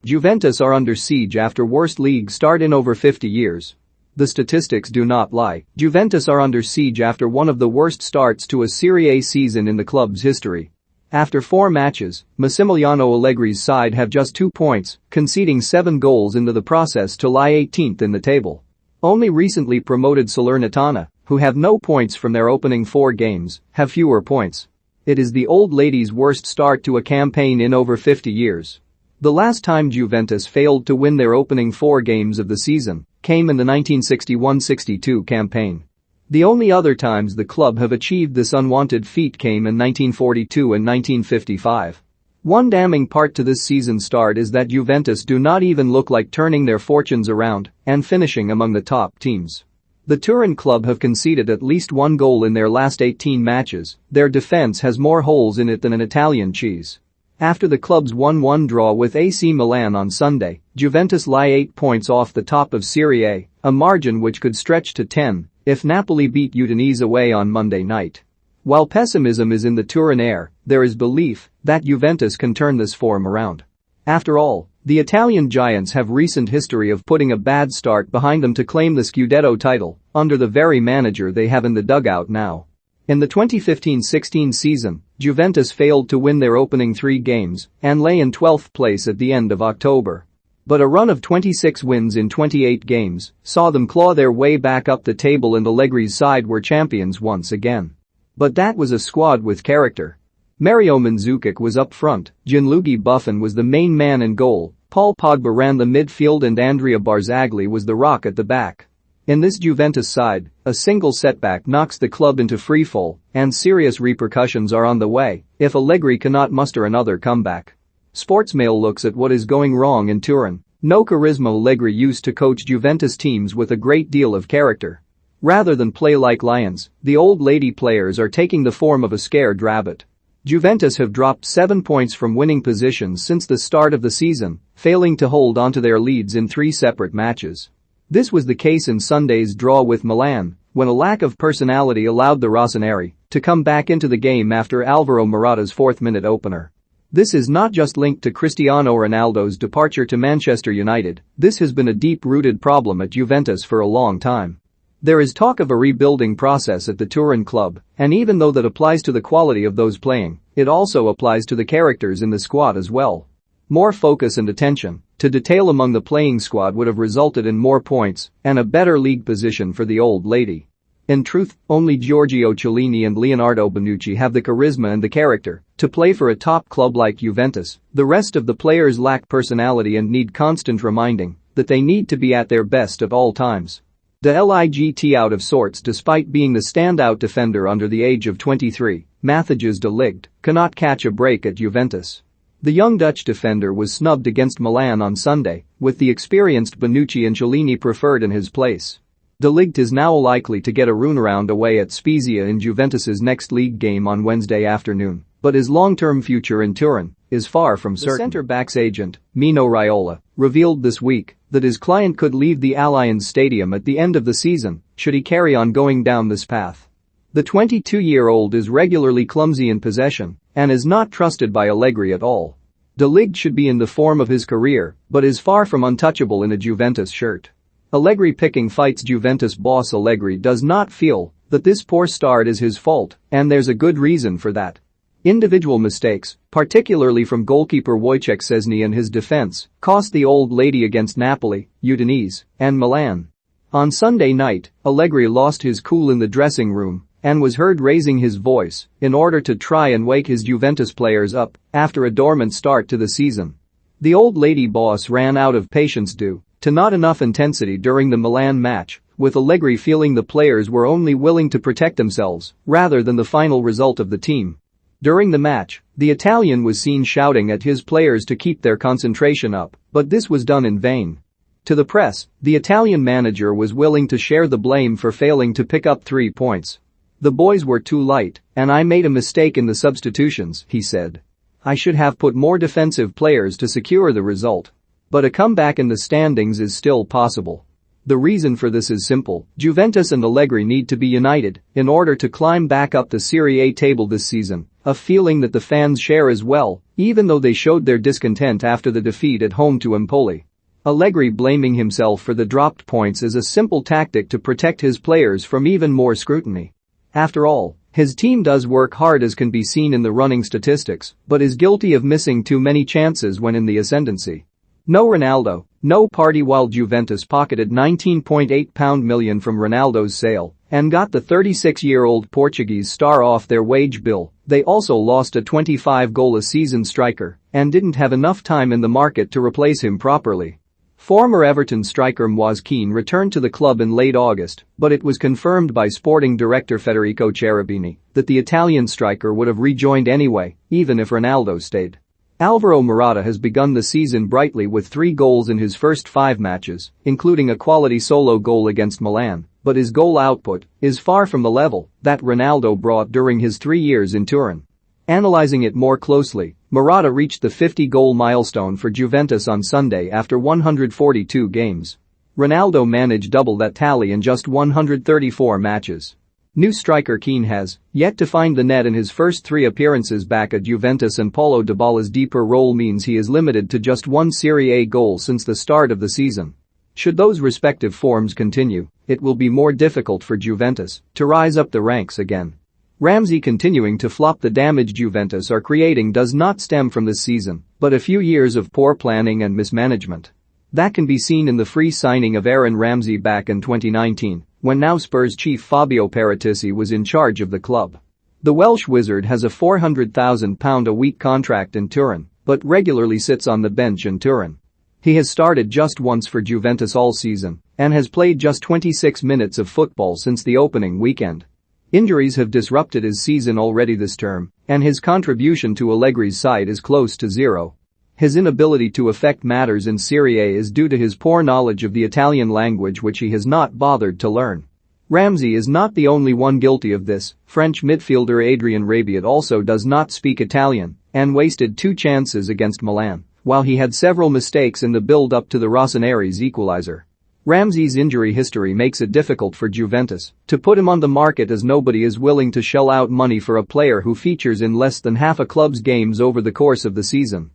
Juventus are under siege after worst league start in over 50 years. The statistics do not lie. Juventus are under siege after one of the worst starts to a Serie A season in the club's history. After 4 matches, Massimiliano Allegri's side have just 2 points, conceding 7 goals into the process to lie 18th in the table. Only recently promoted Salernitana, who have no points from their opening 4 games, have fewer points. It is the old ladies' worst start to a campaign in over 50 years. The last time Juventus failed to win their opening 4 games of the season came in the 1961-62 campaign. The only other times the club have achieved this unwanted feat came in 1942 and 1955. One damning part to this season's start is that Juventus do not even look like turning their fortunes around and finishing among the top teams. The Turin club have conceded at least 1 goal in their last 18 matches. Their defense has more holes in it than an Italian cheese. After the club's 1-1 draw with AC Milan on Sunday, Juventus lie 8 points off the top of Serie A, a margin which could stretch to 10 if Napoli beat Udinese away on Monday night. While pessimism is in the Turin air, there is belief that Juventus can turn this form around. After all, the Italian giants have recent history of putting a bad start behind them to claim the Scudetto title under the very manager they have in the dugout now. In the 2015-16 season, Juventus failed to win their opening 3 games and lay in 12th place at the end of October. But a run of 26 wins in 28 games saw them claw their way back up the table and Allegri's side were champions once again. But that was a squad with character. Mario Mandzukic was up front, Gianluigi Buffon was the main man in goal, Paul Pogba ran the midfield and Andrea Barzagli was the rock at the back. In this Juventus side, a single setback knocks the club into freefall and serious repercussions are on the way if Allegri cannot muster another comeback. Sportsmail looks at what is going wrong in Turin. No charisma. Allegri used to coach Juventus teams with a great deal of character. Rather than play like lions, the old lady players are taking the form of a scared rabbit. Juventus have dropped 7 points from winning positions since the start of the season, failing to hold onto their leads in 3 separate matches. This was the case in Sunday's draw with Milan, when a lack of personality allowed the Rossoneri to come back into the game after Alvaro Morata's 4th-minute opener. This is not just linked to Cristiano Ronaldo's departure to Manchester United, this has been a deep-rooted problem at Juventus for a long time. There is talk of a rebuilding process at the Turin club, and even though that applies to the quality of those playing, it also applies to the characters in the squad as well. More focus and attention to detail among the playing squad would have resulted in more points and a better league position for the old lady. In truth, only Giorgio Chiellini and Leonardo Bonucci have the charisma and the character to play for a top club like Juventus. The rest of the players lack personality and need constant reminding that they need to be at their best at all times. De Ligt out of sorts despite being the standout defender under the age of 23, Matthijs de Ligt cannot catch a break at Juventus. The young Dutch defender was snubbed against Milan on Sunday, with the experienced Bonucci and Chiellini preferred in his place. De Ligt is now likely to get a runaround away at Spezia in Juventus's next league game on Wednesday afternoon, but his long-term future in Turin is far from certain. The centre-back's agent, Mino Raiola, revealed this week that his client could leave the Allianz Stadium at the end of the season should he carry on going down this path. The 22-year-old is regularly clumsy in possession and is not trusted by Allegri at all. De Ligt should be in the form of his career, but is far from untouchable in a Juventus shirt. Allegri picking fights. Juventus boss Allegri does not feel that this poor start is his fault, and there's a good reason for that. Individual mistakes, particularly from goalkeeper Wojciech Szczesny and his defense, cost the old lady against Napoli, Udinese, and Milan. On Sunday night, Allegri lost his cool in the dressing room and was heard raising his voice in order to try and wake his Juventus players up after a dormant start to the season. The old lady boss ran out of patience due to not enough intensity during the Milan match, with Allegri feeling the players were only willing to protect themselves rather than the final result of the team. During the match, the Italian was seen shouting at his players to keep their concentration up, but this was done in vain. To the press, the Italian manager was willing to share the blame for failing to pick up 3 points. "The boys were too light, and I made a mistake in the substitutions," he said. "I should have put more defensive players to secure the result. But a comeback in the standings is still possible." The reason for this is simple: Juventus and Allegri need to be united in order to climb back up the Serie A table this season, a feeling that the fans share as well, even though they showed their discontent after the defeat at home to Empoli. Allegri blaming himself for the dropped points is a simple tactic to protect his players from even more scrutiny. After all, his team does work hard, as can be seen in the running statistics, but is guilty of missing too many chances when in the ascendancy. No Ronaldo, no party. While Juventus pocketed £19.8 million from Ronaldo's sale and got the 36-year-old Portuguese star off their wage bill, they also lost a 25-goal-a-season striker and didn't have enough time in the market to replace him properly. Former Everton striker Moise Kean returned to the club in late August, but it was confirmed by sporting director Federico Cherubini that the Italian striker would have rejoined anyway, even if Ronaldo stayed. Alvaro Morata has begun the season brightly with 3 goals in his first 5 matches, including a quality solo goal against Milan, but his goal output is far from the level that Ronaldo brought during his 3 years in Turin. Analyzing it more closely, Morata reached the 50-goal milestone for Juventus on Sunday after 142 games. Ronaldo managed double that tally in just 134 matches. New striker Kean has yet to find the net in his first 3 appearances back at Juventus, and Paulo Dybala's deeper role means he is limited to just 1 Serie A goal since the start of the season. Should those respective forms continue, it will be more difficult for Juventus to rise up the ranks again. Ramsey continuing to flop. The damage Juventus are creating does not stem from this season, but a few years of poor planning and mismanagement. That can be seen in the free signing of Aaron Ramsey back in 2019, when now Spurs chief Fabio Paratici was in charge of the club. The Welsh wizard has a £400,000 a week contract in Turin, but regularly sits on the bench in Turin. He has started just once for Juventus all season and has played just 26 minutes of football since the opening weekend. Injuries have disrupted his season already this term, and his contribution to Allegri's side is close to zero. His inability to affect matters in Serie A is due to his poor knowledge of the Italian language, which he has not bothered to learn. Ramsey is not the only one guilty of this. French midfielder Adrien Rabiot also does not speak Italian and wasted 2 chances against Milan, while he had several mistakes in the build-up to the Rossoneri's equalizer. Ramsey's injury history makes it difficult for Juventus to put him on the market, as nobody is willing to shell out money for a player who features in less than half a club's games over the course of the season.